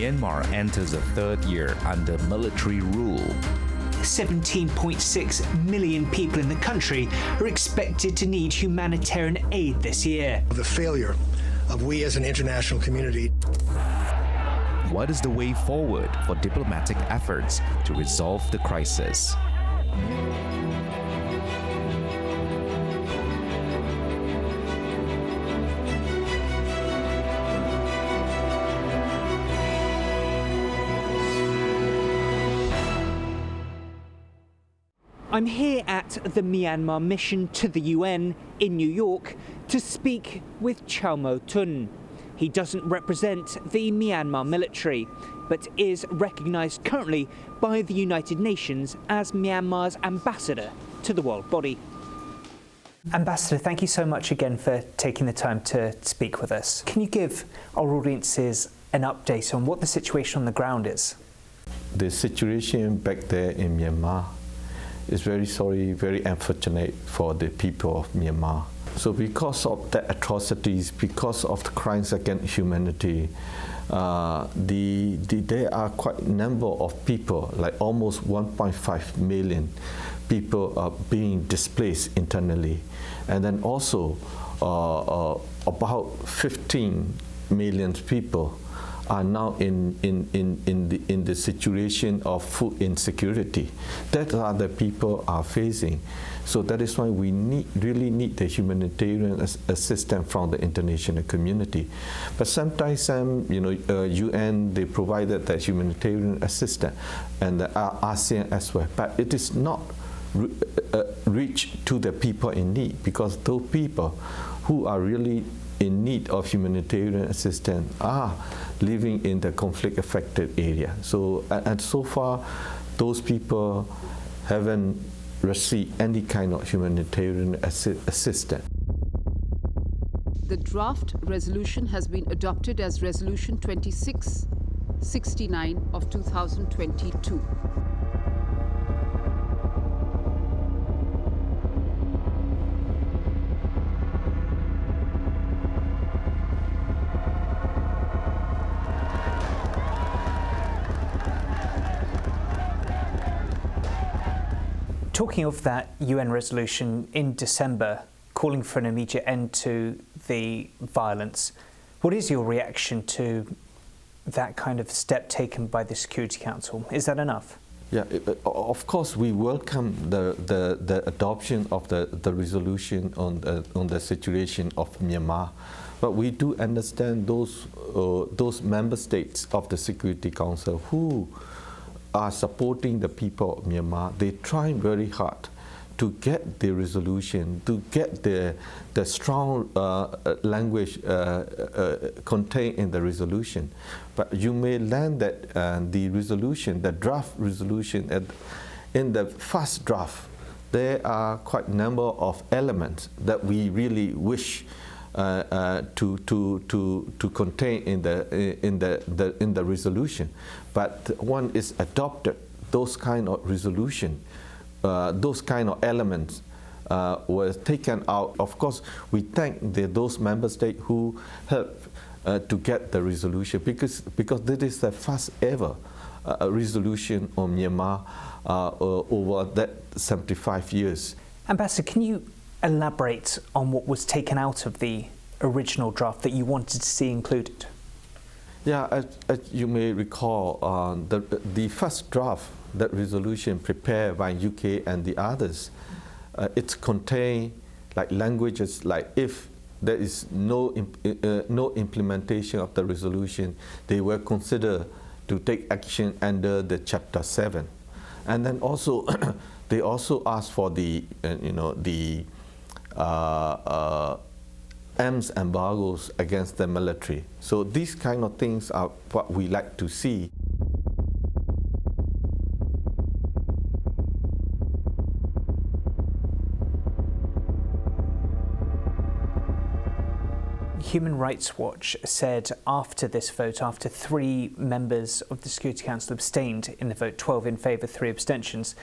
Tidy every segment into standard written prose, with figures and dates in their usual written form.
Myanmar enters a third year under military rule. 17.6 million people in the country are expected to need humanitarian aid this year. The failure of we as an international community. What is the way forward for diplomatic efforts to resolve the crisis? I'm here at the Myanmar mission to the UN in New York to speak with Chow Mo Tun. He doesn't represent the Myanmar military, but is recognised currently by the United Nations as Myanmar's ambassador to the world body. Ambassador, thank you so much again for taking the time to speak with us. Can you give our audiences an update on what the situation on the ground is? The situation back there in Myanmar is very unfortunate for the people of Myanmar. So because of the atrocities, because of the crimes against humanity, there are quite a number of people, like almost 1.5 million people are being displaced internally. And then also about 15 million people are now in the situation of food insecurity. That are the people are facing. So that is why we really need the humanitarian assistance from the international community. But sometimes, UN, they provided that humanitarian assistance, and the ASEAN as well. But it is not reached to the people in need, because those people who are really in need of humanitarian assistance are living in the conflict-affected area. So, and so far, those people haven't received any kind of humanitarian assistance. The draft resolution has been adopted as Resolution 2669 of 2022. Talking of that UN resolution in December, calling for an immediate end to the violence, what is your reaction to that kind of step taken by the Security Council? Is that enough? Yeah, of course we welcome the adoption of the resolution on the situation of Myanmar, but we do understand those member states of the Security Council who are supporting the people of Myanmar. They try very hard to get the resolution, to get the strong language contained in the resolution. But you may learn that the resolution, the draft resolution, in the first draft, there are quite a number of elements that we really wish to contain in the resolution, but one is adopted. Those kind of resolution, those kind of elements were taken out. Of course, we thank those member states who helped to get the resolution, because this is the first ever resolution on Myanmar over that 75 years. Ambassador, can you elaborate on what was taken out of the original draft that you wanted to see included? Yeah, as you may recall, the first draft, that resolution prepared by UK and the others, it contained like languages like, if there is no implementation of the resolution, they were considered to take action under the Chapter 7. And then also, they also asked for the arms embargoes against the military. So these kind of things are what we like to see. Human Rights Watch said after this vote, after 3 members of the Security Council abstained in the vote, 12 in favour, 3 abstentions,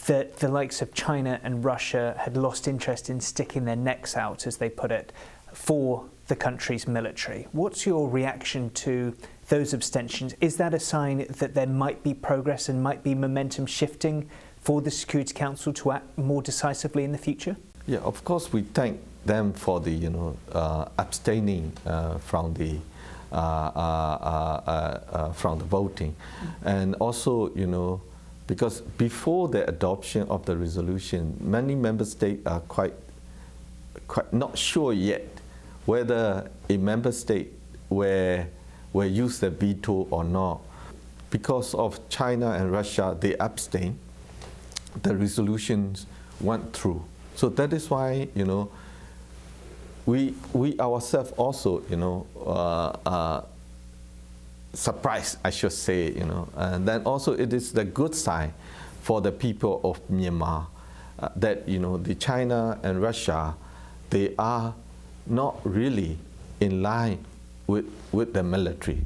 that the likes of China and Russia had lost interest in sticking their necks out, as they put it, for the country's military. What's your reaction to those abstentions, is that a sign that there might be progress and might be momentum shifting for the Security Council to act more decisively in the future? Yeah, of course, we thank them for the abstaining from the voting, and also because before the adoption of the resolution, many member states are quite not sure yet whether a member state will use the veto or not. Because of China and Russia, they abstained. The resolutions went through. So that is why we ourselves also surprised, I should say, and then also it is the good sign for the people of Myanmar that the China and Russia, they are not really in line with the military.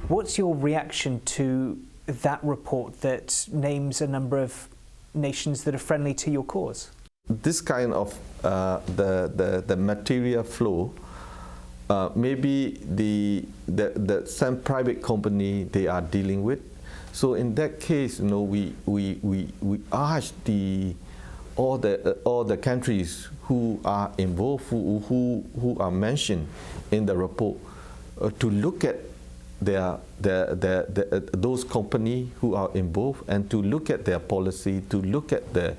What's your reaction to that report that names a number of nations that are friendly to your cause? This kind of the material flow, maybe the some private company they are dealing with. So in that case, we ask all the countries who are involved, who are mentioned in the report, to look at those companies who are involved, and to look at their policy, to look at the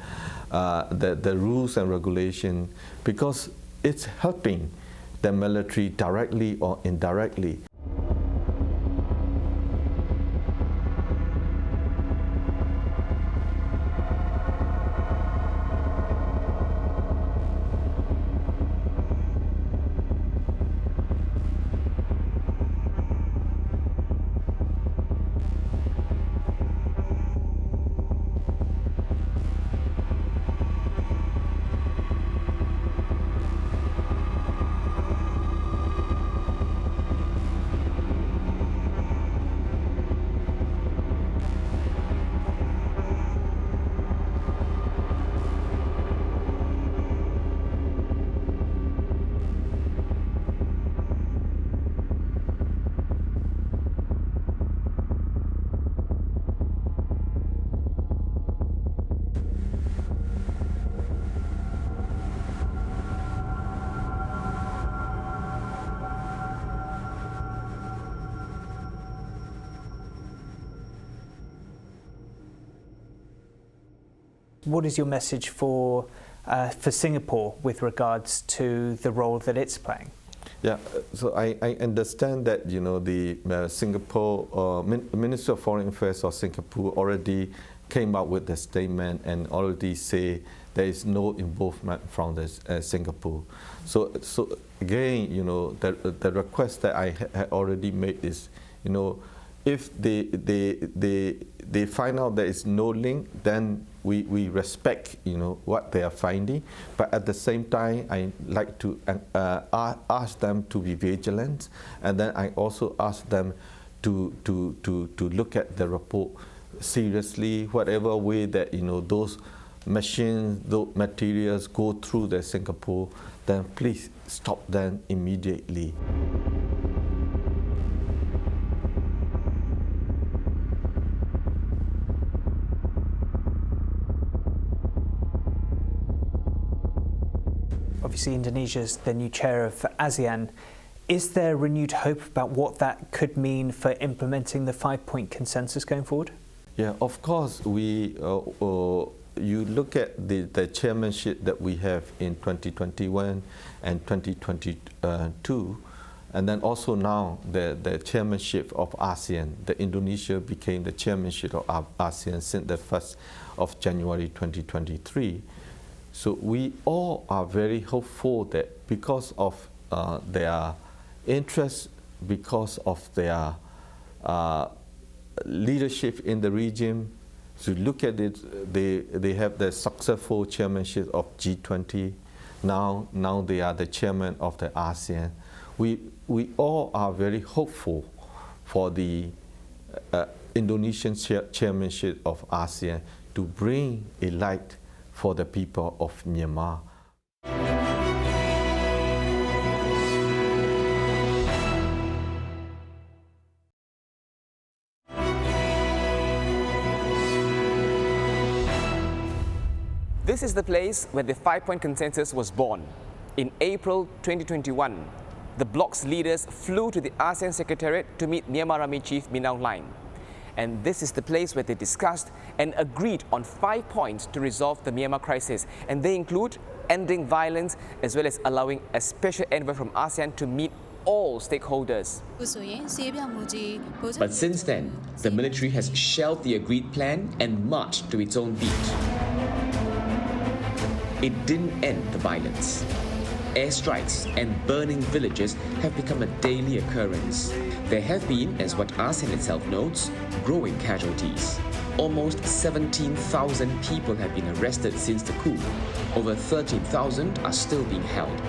rules and regulation, because it's helping the military directly or indirectly. What is your message for Singapore with regards to the role that it's playing? Yeah, so I understand that the Singapore Minister of Foreign Affairs of Singapore already came out with a statement and already say there is no involvement from Singapore. So again, the request that I had already made is, if they find out there is no link, then we respect what they are finding, but at the same time I like to ask them to be vigilant, and then I also ask them to look at the report seriously, whatever way that those machines, those materials go through the Singapore, then please stop them immediately. Obviously, Indonesia is the new chair of ASEAN. Is there renewed hope about what that could mean for implementing the 5-point consensus going forward? Yeah, of course. You look at the chairmanship that we have in 2021 and 2022, and then also now the chairmanship of ASEAN. Indonesia became the chairmanship of ASEAN since the 1st of January 2023. So we all are very hopeful that because of their interest, because of their leadership in the region, so look at it, they have the successful chairmanship of G20. Now they are the chairman of the ASEAN. We all are very hopeful for the Indonesian chairmanship of ASEAN to bring a light for the people of Myanmar. This is the place where the 5-point consensus was born. In April 2021, the bloc's leaders flew to the ASEAN Secretariat to meet Myanmar Army Chief Min Aung Hlaing. And this is the place where they discussed and agreed on 5 points to resolve the Myanmar crisis. And they include ending violence as well as allowing a special envoy from ASEAN to meet all stakeholders. But since then, the military has shelved the agreed plan and marched to its own beat. It didn't end the violence. Airstrikes and burning villages have become a daily occurrence. There have been, as what ASEAN itself notes, growing casualties. Almost 17,000 people have been arrested since the coup. Over 13,000 are still being held.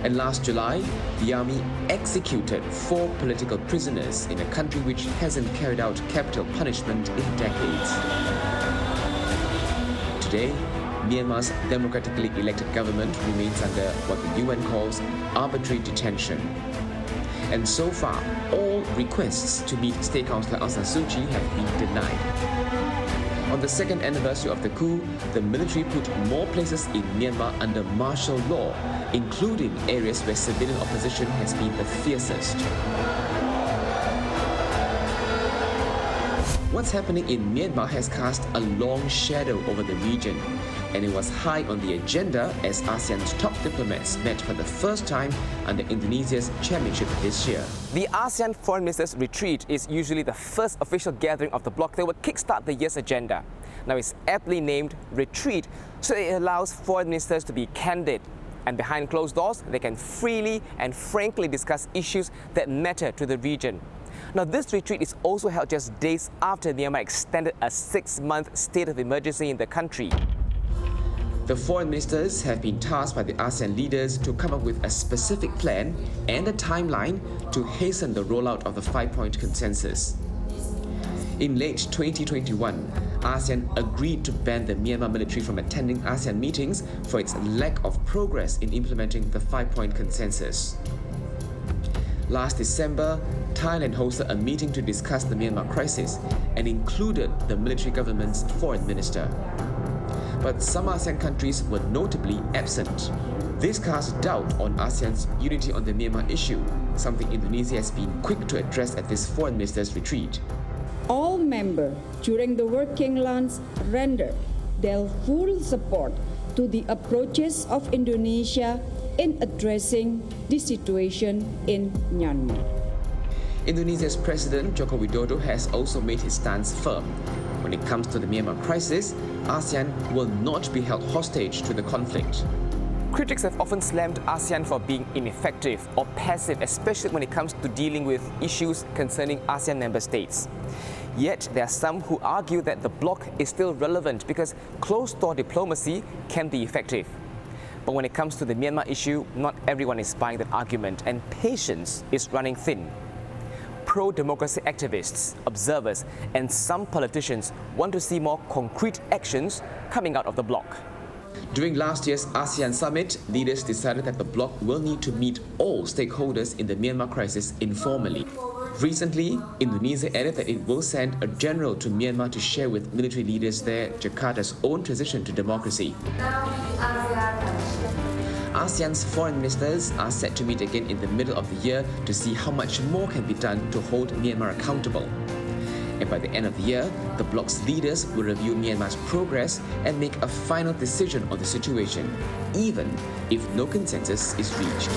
And last July, the army executed 4 political prisoners in a country which hasn't carried out capital punishment in decades. Today, Myanmar's democratically elected government remains under what the UN calls arbitrary detention. And so far, all requests to meet State Councillor Aung San Suu Kyi have been denied. On the 2nd anniversary of the coup, the military put more places in Myanmar under martial law, including areas where civilian opposition has been the fiercest. What's happening in Myanmar has cast a long shadow over the region, and it was high on the agenda as ASEAN's top diplomats met for the first time under Indonesia's chairmanship this year. The ASEAN Foreign Ministers' Retreat is usually the first official gathering of the bloc that will kickstart the year's agenda. Now it's aptly named Retreat, so it allows foreign ministers to be candid, and behind closed doors, they can freely and frankly discuss issues that matter to the region. Now, this retreat is also held just days after Myanmar extended a 6-month state of emergency in the country. The foreign ministers have been tasked by the ASEAN leaders to come up with a specific plan and a timeline to hasten the rollout of the 5-point consensus. In late 2021, ASEAN agreed to ban the Myanmar military from attending ASEAN meetings for its lack of progress in implementing the 5-point consensus. Last December, Thailand hosted a meeting to discuss the Myanmar crisis and included the military government's foreign minister. But some ASEAN countries were notably absent. This casts doubt on ASEAN's unity on the Myanmar issue, something Indonesia has been quick to address at this foreign ministers' retreat. All members during the working lunch rendered their full support to the approaches of Indonesia in addressing the situation in Myanmar. Indonesia's President Joko Widodo has also made his stance firm. When it comes to the Myanmar crisis, ASEAN will not be held hostage to the conflict. Critics have often slammed ASEAN for being ineffective or passive, especially when it comes to dealing with issues concerning ASEAN member states. Yet, there are some who argue that the bloc is still relevant because closed-door diplomacy can be effective. But when it comes to the Myanmar issue, not everyone is buying that argument, and patience is running thin. Pro-democracy activists, observers, and some politicians want to see more concrete actions coming out of the bloc. During last year's ASEAN summit, leaders decided that the bloc will need to meet all stakeholders in the Myanmar crisis informally. Recently, Indonesia added that it will send a general to Myanmar to share with military leaders there Jakarta's own transition to democracy. ASEAN's foreign ministers are set to meet again in the middle of the year to see how much more can be done to hold Myanmar accountable. And by the end of the year, the bloc's leaders will review Myanmar's progress and make a final decision on the situation, even if no consensus is reached.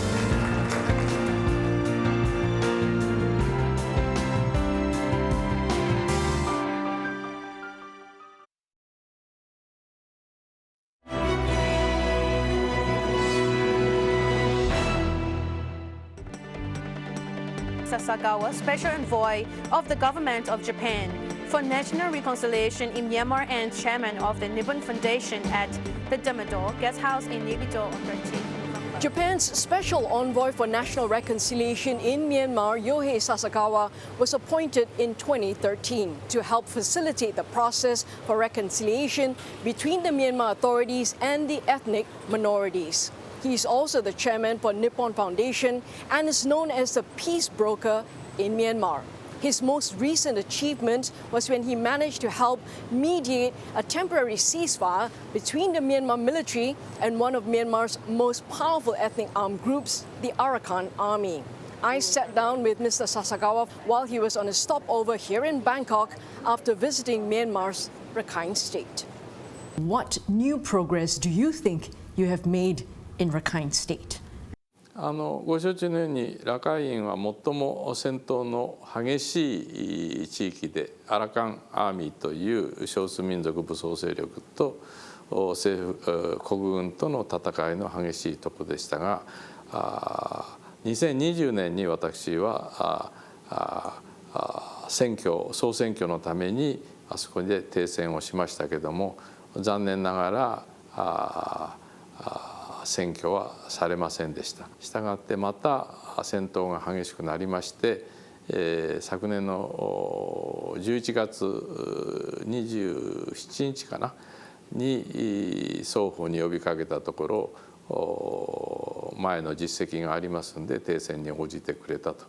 Sasagawa, Special Envoy of the Government of Japan for National Reconciliation in Myanmar and Chairman of the Nippon Foundation at the Damador Guest House in Naypyidaw on 13 November. Japan's Special Envoy for National Reconciliation in Myanmar, Yohei Sasagawa, was appointed in 2013 to help facilitate the process for reconciliation between the Myanmar authorities and the ethnic minorities. He is also the chairman for Nippon Foundation and is known as the peace broker in Myanmar. His most recent achievement was when he managed to help mediate a temporary ceasefire between the Myanmar military and one of Myanmar's most powerful ethnic armed groups, the Arakan Army. I sat down with Mr. Sasagawa while he was on a stopover here in Bangkok after visiting Myanmar's Rakhine State. What new progress do you think you have made in Rakhine State? ご承知のようにラカインは最も戦闘の激しい地域でアラカンアーミーという少数民族武装勢力と政府国軍との戦いの激しいところでしたが2020年に私は総選挙のためにあそこで停戦をしましたけども残念ながら選挙はされませんでした。したがってまた戦闘が激しくなりまして、昨年の11月27日かなに双方に呼びかけたところ前の実績がありますので停戦に応じてくれたと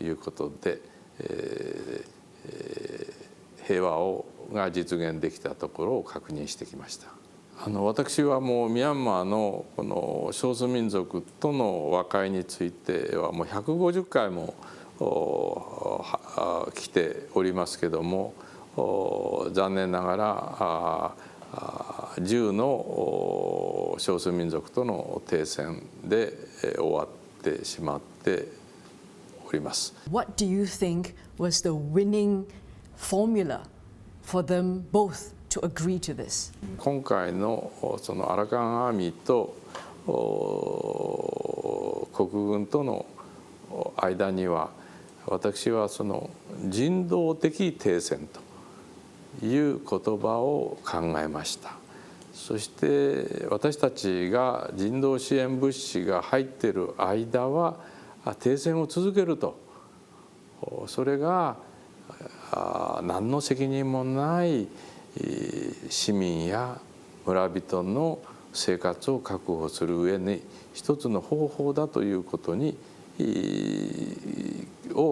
いうことで、平和が実現できたところを確認してきました。私はもうミャンマーのこの少数民族との和解についてはもう150回も来ておりますけども残念ながら10の少数民族との停戦で終わってしまっております。What do you think was the winning formula for them both to agree to this? 今回のそのアラカンアーミーと国軍との間には私はその人道的停戦という言葉を考えました。そして私たちが人道支援物資が入っている間は停戦を続けるとそれが何の責任もない市民や村人の生活を確保する上に一つの方法だということを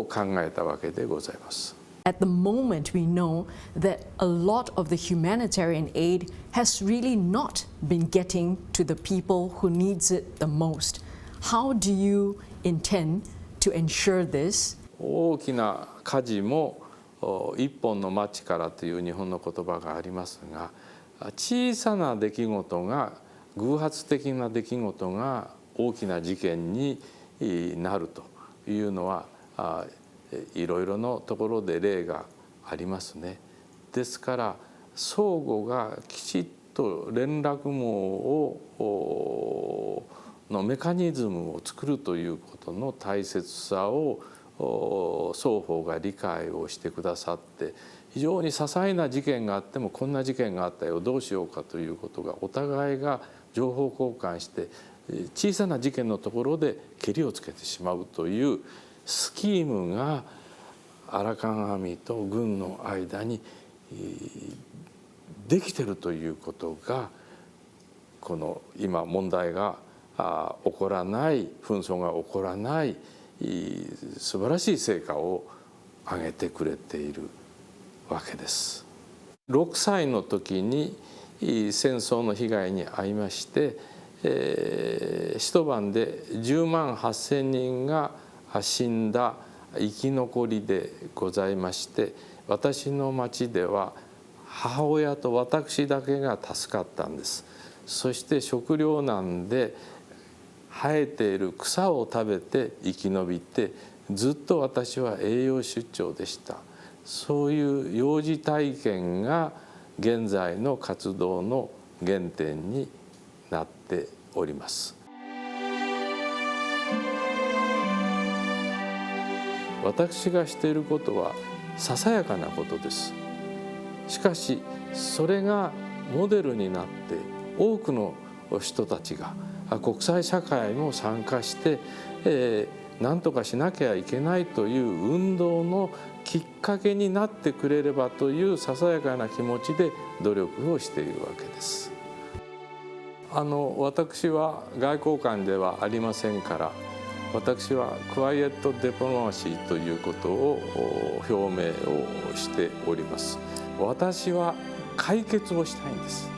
考えたわけでございます。At the moment, we know that a lot of the humanitarian aid has really not been getting to the people who needs it the most. How do you intend to ensure this? 大きな火事も一本の町からという日本の言葉がありますが小さな出来事が偶発的な出来事が大きな事件になるというのはいろいろなところで例がありますね。ですから相互がきちっと連絡網のメカニズムを作るということの大切さを双方が理解をしてくださって非常に些細な事件があってもこんな事件があったよどうしようかということがお互いが情報交換して小さな事件のところでけりをつけてしまうというスキームがアラカンアーミーと軍の間にできているということがこの今問題が起こらない紛争が起こらない素晴らしい成果を上げてくれているわけです。6歳の時に戦争の被害に遭いまして、一晩で10万8,000人が死んだ生き残りでございまして私の町では母親と私だけが助かったんです。そして食糧難で生えている草を食べて生き延びてずっと私は栄養出張でした。そういう幼児体験が現在の活動の原点になっております。私がしていることはささやかなことです。しかしそれがモデルになって多くの人たちが国際社会も参加して、何とかしなきゃいけないという運動のきっかけになってくれればというささやかな気持ちで努力をしているわけです。私は外交官ではありませんから、私はクワイエット・ディプロマシーということを表明をしております。私は解決をしたいんです。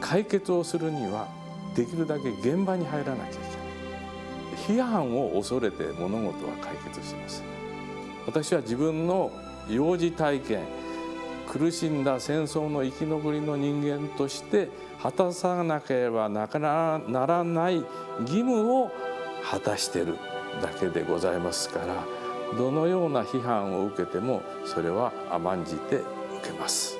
解決をするにはできるだけ現場に入らなきゃいけない。批判を恐れて物事は解決しています。私は自分の幼児体験、苦しんだ戦争の生き残りの人間として果たさなければならない義務を果たしているだけでございますから、どのような批判を受けてもそれは甘んじて受けます。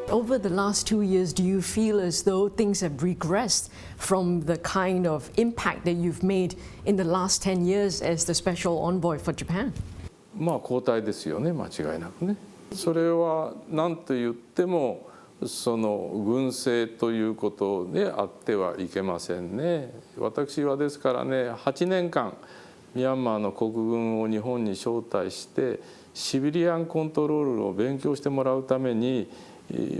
Over the last 2 years, do you feel as though things have regressed from the kind of impact that you've made in the last 10 years as the special envoy for Japan? 後退ですよね、間違いなくね。それは何と言ってもその軍政ということであってはいけませんね。私はですからね、8年間ミャンマーの国軍を日本に招待してシビリアンコントロールを勉強してもらうために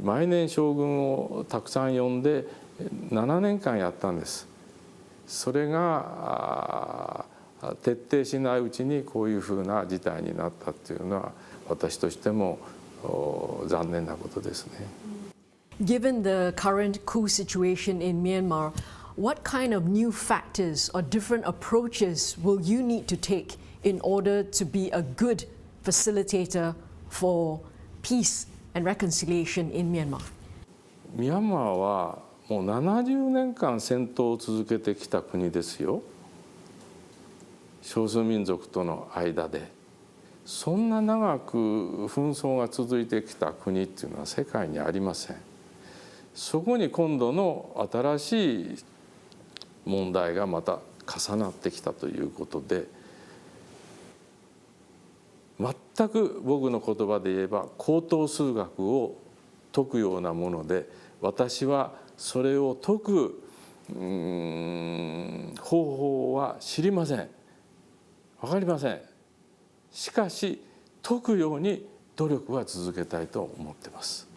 毎年将軍をたくさん呼んで7年間やったんです。それが徹底しないうちにこういうふうな事態になったっていうのは私としても残念なことですね。Given the current coup situation in Myanmar, what kind of new factors or different approaches will you need to take in order to be a good facilitator for peace and reconciliation in Myanmar? ミャンマーはもう70年間戦闘を続けてきた国ですよ。少数民族との間でそんな長く紛争が続いてきた国っていうのは世界にありません。そこに今度の新しい問題がまた重なってきたということで、全く僕の言葉で言えば高等数学を解くようなもので、私はそれを解く方法は知りません。分かりません。しかし解くように努力は続けたいと思っています。